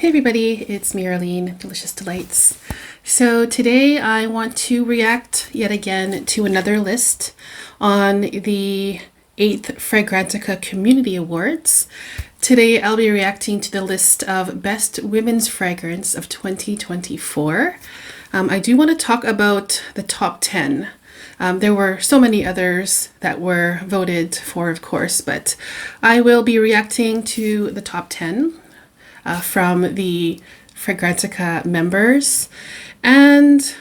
Hey everybody, it's me, Arlene, Delicious Delights. So today I want to react yet again to another list on the 8th Fragrantica Community Awards. Today I'll be reacting to the list of Best Women's Fragrance of 2024. I do want to talk about the top 10. There were so many others that were voted for, of course, but I will be reacting to the top 10 from the Fragrantica members. And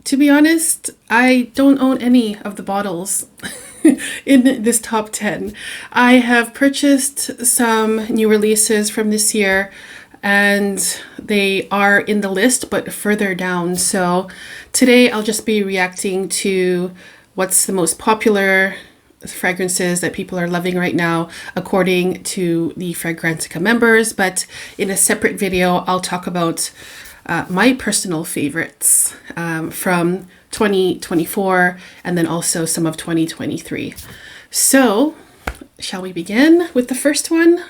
to be honest, I don't own any of the bottles in this top 10. I have purchased some new releases from this year and they are in the list but further down. So today I'll just be reacting to what's the most popular fragrances that people are loving right now according to the Fragrantica members, but in a separate video I'll talk about my personal favorites from 2024 and then also some of 2023. So shall we begin with the first one?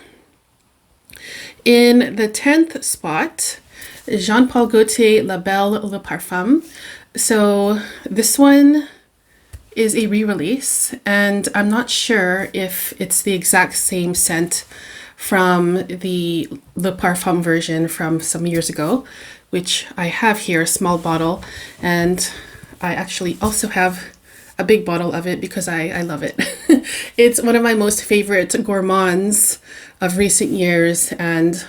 In the 10th spot, Jean-Paul Gaultier Le Parfum. So this one is a re-release and I'm not sure if it's the exact same scent from the Le Parfum version from some years ago, which I have here, a small bottle, and I actually also have a big bottle of it because I love it. It's one of my most favorite gourmands of recent years, and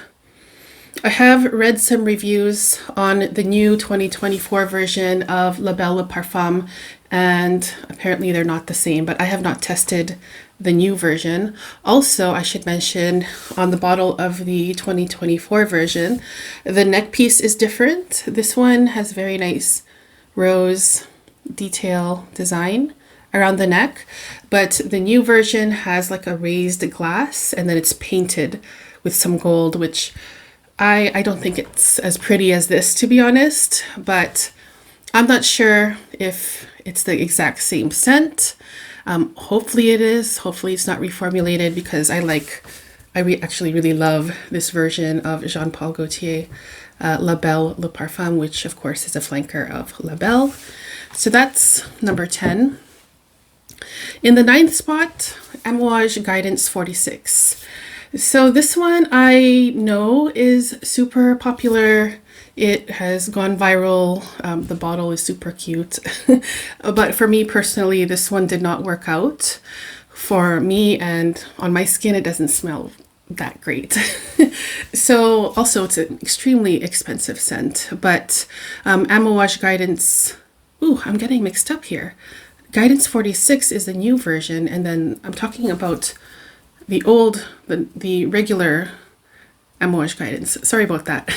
I have read some reviews on the new 2024 version of Le Parfum, and apparently they're not the same, but I have not tested the new version. Also, I should mention on the bottle of the 2024 version, the neck piece is different. This one has very nice rose detail design around the neck, but the new version has like a raised glass and then it's painted with some gold, which I don't think it's as pretty as this, to be honest, but I'm not sure if it's the exact same scent. Hopefully it is. Hopefully it's not reformulated because I actually really love this version of Jean-Paul Gaultier Le Parfum, which of course is a flanker of La Belle. So that's number 10. In the 9th spot, Amouage Guidance 46. So this one I know is super popular. It has gone viral. The bottle is super cute. But for me personally, this one did not work out for me, and on my skin it doesn't smell that great. So also it's an extremely expensive scent, but Amouage Guidance, ooh, I'm getting mixed up here. Guidance 46 is the new version, and then I'm talking about the regular Amouage Guidance. Sorry about that.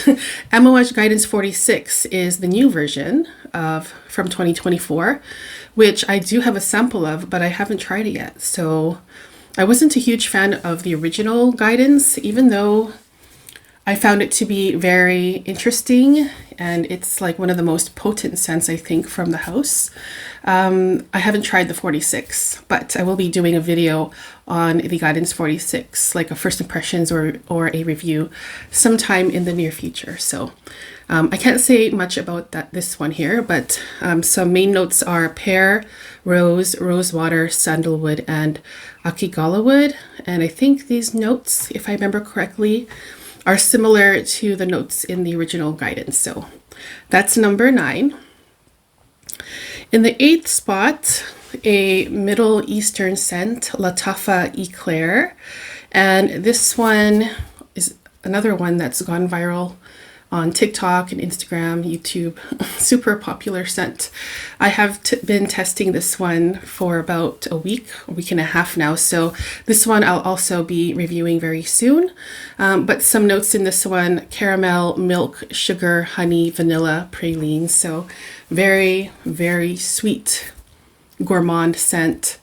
Amouage Guidance 46 is the new version from 2024, which I do have a sample of, but I haven't tried it yet. So I wasn't a huge fan of the original Guidance, even though I found it to be very interesting, and it's like one of the most potent scents, I think, from the house. I haven't tried the 46, but I will be doing a video on the Guidance 46, like a first impressions or a review sometime in the near future. So I can't say much about this one here, but some main notes are pear, rose, rosewater, sandalwood, and akigala wood. And I think these notes, if I remember correctly, are similar to the notes in the original Guidance. So that's number 9. In the 8th spot, a Middle Eastern scent, LFA Eclair. And this one is another one that's gone viral on TikTok and Instagram, YouTube. Super popular scent. I have been testing this one for about a week and a half now. So this one I'll also be reviewing very soon. But some notes in this one: caramel, milk, sugar, honey, vanilla, praline. So very, very sweet gourmand scent.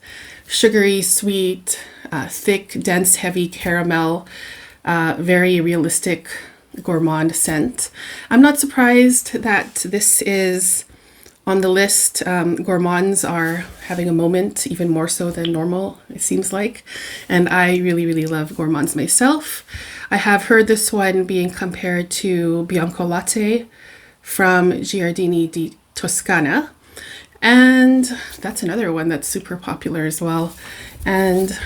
Sugary, sweet, thick, dense, heavy caramel. Very realistic gourmand scent. I'm not surprised that this is on the list. Gourmands are having a moment, even more so than normal, it seems like. And I really, really love gourmands myself. I have heard this one being compared to Bianco Latte from Giardini di Toscana. And that's another one that's super popular as well. And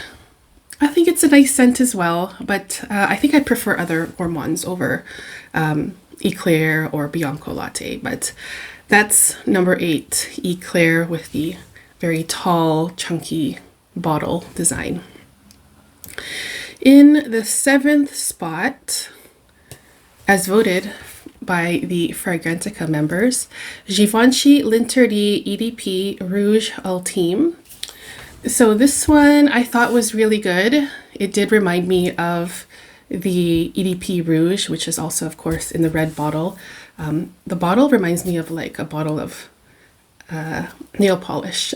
I think it's a nice scent as well, but I think I prefer other gourmands over Eclair or Bianco Latte. But that's number 8, Eclair, with the very tall, chunky bottle design. In the 7th spot, as voted by the Fragrantica members, Givenchy L'Interdit EDP Rouge Ultime. So this one I thought was really good. It did remind me of the EDP Rouge, which is also, of course, in the red bottle. The bottle reminds me of like a bottle of nail polish.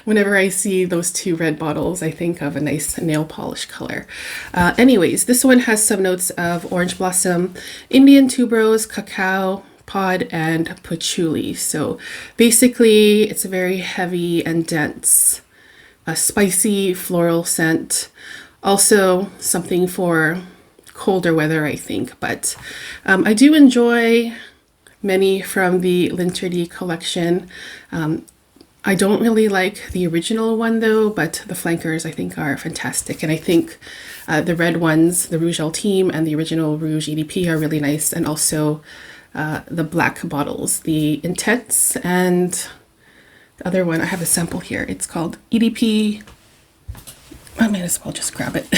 Whenever I see those two red bottles, I think of a nice nail polish color. Anyways, this one has some notes of orange blossom, Indian tuberose, cacao pod, and patchouli. So basically, it's a very heavy and dense, a spicy floral scent. Also something for colder weather, I think. But I do enjoy many from the L'Interdit collection. I don't really like the original one though, but the flankers I think are fantastic. And I think the red ones, the Rouge Ultime and the original Rouge EDP, are really nice. And also the black bottles, the Intense, and the other one, I have a sample here. It's called EDP. I might as well just grab it.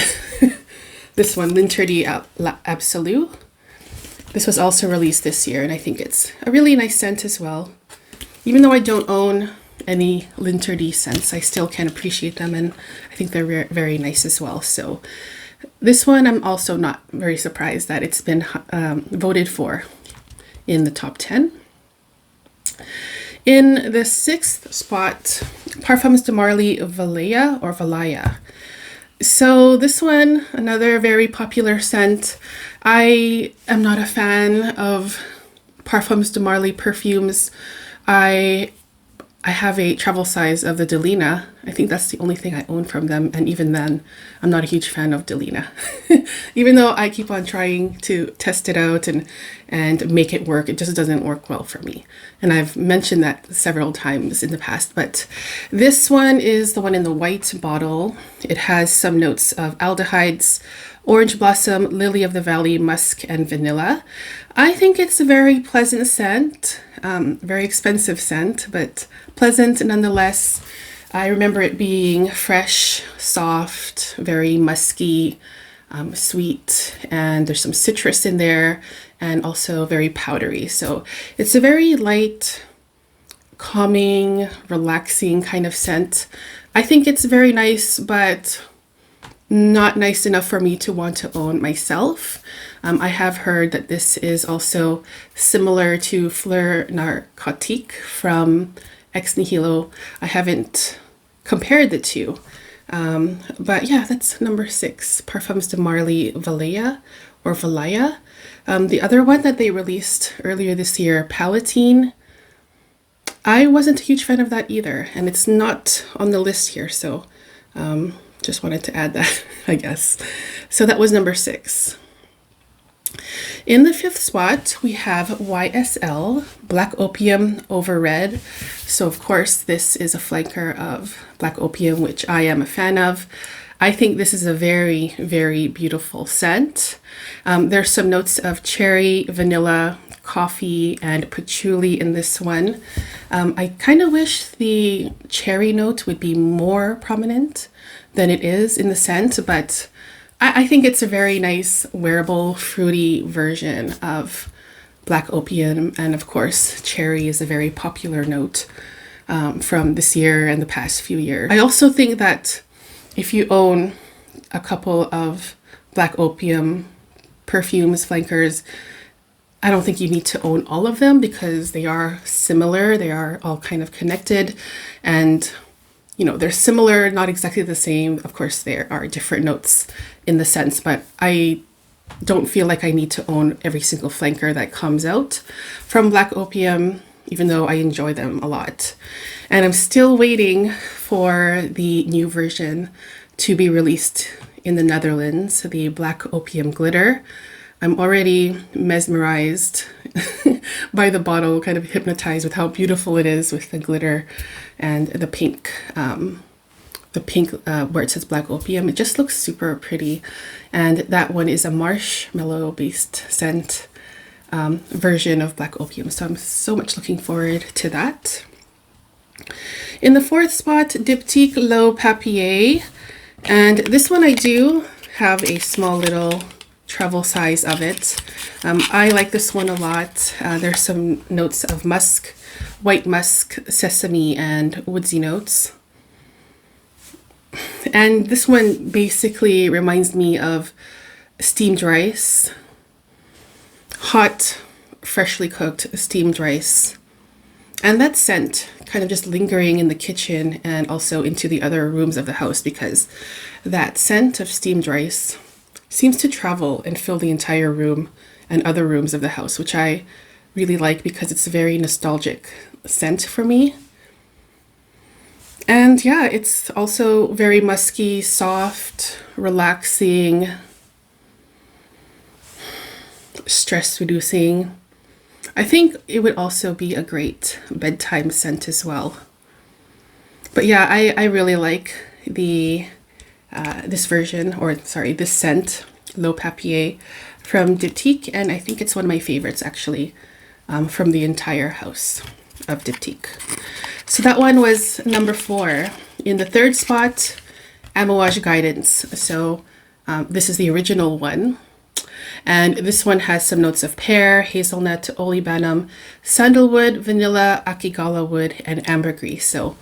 This one, L'Interdit Absolu. This was also released this year, and I think it's a really nice scent as well. Even though I don't own any L'Interdit scents, I still can appreciate them, and I think they're very nice as well. So this one, I'm also not very surprised that it's been voted for in the top 10. In the 6th spot, Parfums de Marley Vala or Valaya. So this one, another very popular scent. I am not a fan of Parfums de Marley perfumes. I have a travel size of the Delina. I think that's the only thing I own from them. And even then, I'm not a huge fan of Delina. Even though I keep on trying to test it out and make it work, it just doesn't work well for me. And I've mentioned that several times in the past. But this one is the one in the white bottle. It has some notes of aldehydes, orange blossom, lily of the valley, musk, and vanilla. I think it's a very pleasant scent, very expensive scent, but pleasant nonetheless. I remember it being fresh, soft, very musky, sweet, and there's some citrus in there, and also very powdery. So it's a very light, calming, relaxing kind of scent. I think it's very nice, but not nice enough for me to want to own myself. I have heard that this is also similar to Fleur Narcotique from Ex Nihilo. I haven't compared the two. But yeah, that's number 6, Parfums de Marley Valaya or Valaya. The other one that they released earlier this year, Palatine, I wasn't a huge fan of that either, and it's not on the list here, so just wanted to add that, I guess. So that was number 6. In the 5th spot, we have YSL Black Opium Over Red. So of course, this is a flanker of Black Opium, which I am a fan of. I think this is a very, very beautiful scent. There's some notes of cherry, vanilla, coffee, and patchouli in this one. I kind of wish the cherry note would be more prominent than it is in the scent, but I think it's a very nice, wearable, fruity version of Black Opium. And of course, cherry is a very popular note from this year and the past few years. I also think that if you own a couple of Black Opium perfumes, flankers, I don't think you need to own all of them because they are similar. They are all kind of connected, and you know, they're similar, not exactly the same. Of course, there are different notes in the sense, but I don't feel like I need to own every single flanker that comes out from Black Opium, even though I enjoy them a lot. And I'm still waiting for the new version to be released in the Netherlands, the Black Opium glitter. I'm already mesmerized by the bottle, kind of hypnotized with how beautiful it is with the glitter and the pink where it says Black Opium. It just looks super pretty. And that one is a marshmallow based scent version of Black Opium. So I'm so much looking forward to that. In the fourth spot, Diptyque Le Parfum. And this one I do have a small little travel size of it. I like this one a lot. There's some notes of musk, white musk, sesame, and woodsy notes. And this one basically reminds me of steamed rice, hot, freshly cooked steamed rice. And that scent kind of just lingering in the kitchen and also into the other rooms of the house, because that scent of steamed rice seems to travel and fill the entire room and other rooms of the house, which I really like because it's a very nostalgic scent for me. And yeah, it's also very musky, soft, relaxing, stress reducing. I think it would also be a great bedtime scent as well. But yeah, I really like the this scent, Le Parfum from Diptyque, and I think it's one of my favorites actually from the entire house of Diptyque. So that one was number 4. In the third spot, Amouage Guidance. So this is the original one. And this one has some notes of pear, hazelnut, olibanum, sandalwood, vanilla, akigala wood, and ambergris. So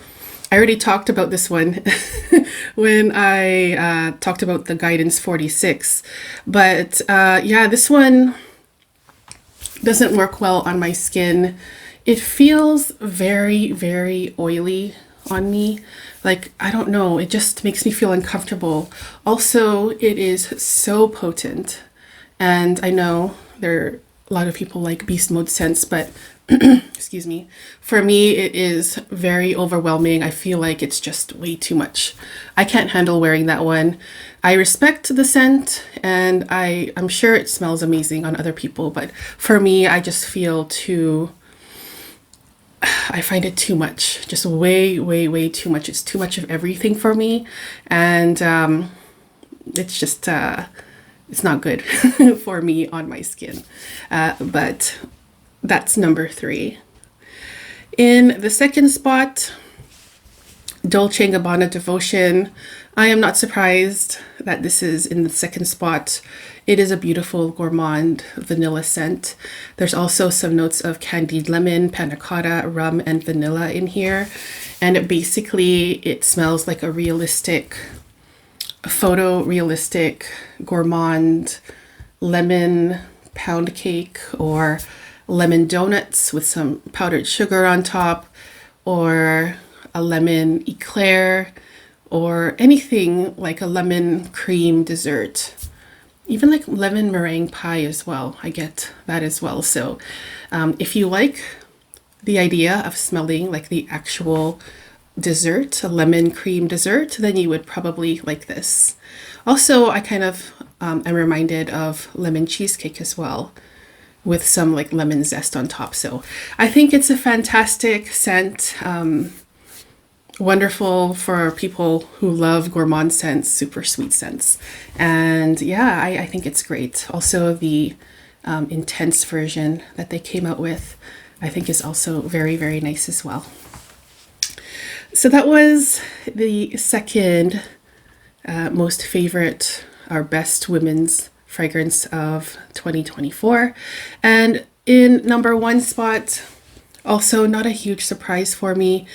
I already talked about this one when I talked about the Guidance 46. But yeah, this one doesn't work well on my skin. It feels very, very oily on me. Like, I don't know, it just makes me feel uncomfortable. Also, it is so potent. And I know there are a lot of people like beast mode scents, but excuse me, for me, it is very overwhelming. I feel like it's just way too much. I can't handle wearing that one. I respect the scent and I'm sure it smells amazing on other people, but for me, I just feel I find it too much, just way, way, way too much. It's too much of everything for me. And it's just, it's not good for me on my skin. But that's number 3. In the second spot, Dolce & Gabbana Devotion. I am not surprised that this is in the second spot. It is a beautiful gourmand vanilla scent. There's also some notes of candied lemon, panna cotta, rum, and vanilla in here. And it smells like a realistic, photorealistic gourmand lemon pound cake, or lemon donuts with some powdered sugar on top, or a lemon eclair, or anything like a lemon cream dessert. Even like lemon meringue pie as well. I get that as well. So if you like the idea of smelling like the actual dessert, a lemon cream dessert, then you would probably like this. Also, I kind of am reminded of lemon cheesecake as well, with some like lemon zest on top. So I think it's a fantastic scent. Wonderful for people who love gourmand scents, super sweet scents. And yeah, I think it's great. Also, the intense version that they came out with, I think is also very, very nice as well. So that was the second most favorite, our best women's fragrance of 2024. And in number 1 spot, also not a huge surprise for me,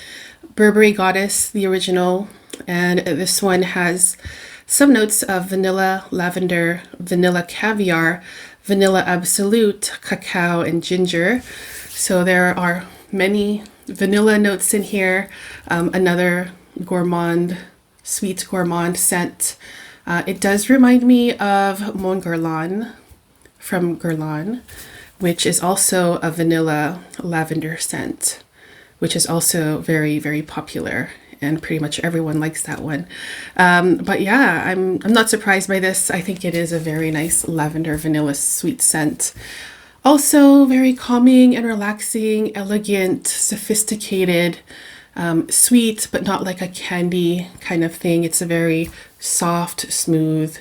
Burberry Goddess, the original. And this one has some notes of vanilla, lavender, vanilla caviar, vanilla absolute, cacao, and ginger. So there are many vanilla notes in here. Another gourmand, sweet gourmand scent. It does remind me of Mon Guerlain from Guerlain, which is also a vanilla lavender scent, which is also very, very popular and pretty much everyone likes that one. But yeah, I'm not surprised by this. I think it is a very nice lavender vanilla sweet scent. Also very calming and relaxing, elegant, sophisticated, sweet, but not like a candy kind of thing. It's a very soft, smooth,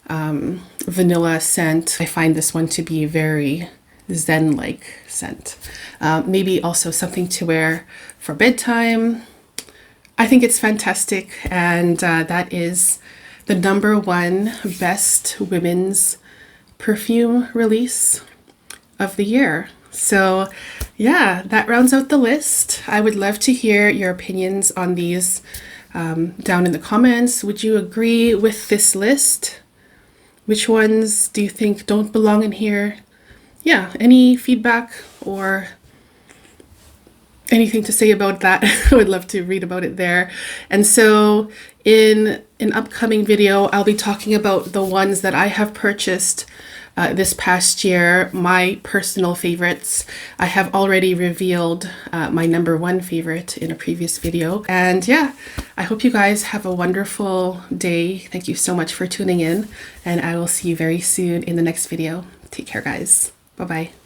vanilla scent. I find this one to be very zen-like scent. Maybe also something to wear for bedtime. I think it's fantastic, and that is the #1 best women's perfume release of the year. So yeah, that rounds out the list. I would love to hear your opinions on these down in the comments. Would you agree with this list? Which ones do you think don't belong in here? Yeah, any feedback or anything to say about that? I would love to read about it there. And so in an upcoming video, I'll be talking about the ones that I have purchased this past year, my personal favorites. I have already revealed my #1 favorite in a previous video. And yeah, I hope you guys have a wonderful day. Thank you so much for tuning in, and I will see you very soon in the next video. Take care, guys. Bye-bye.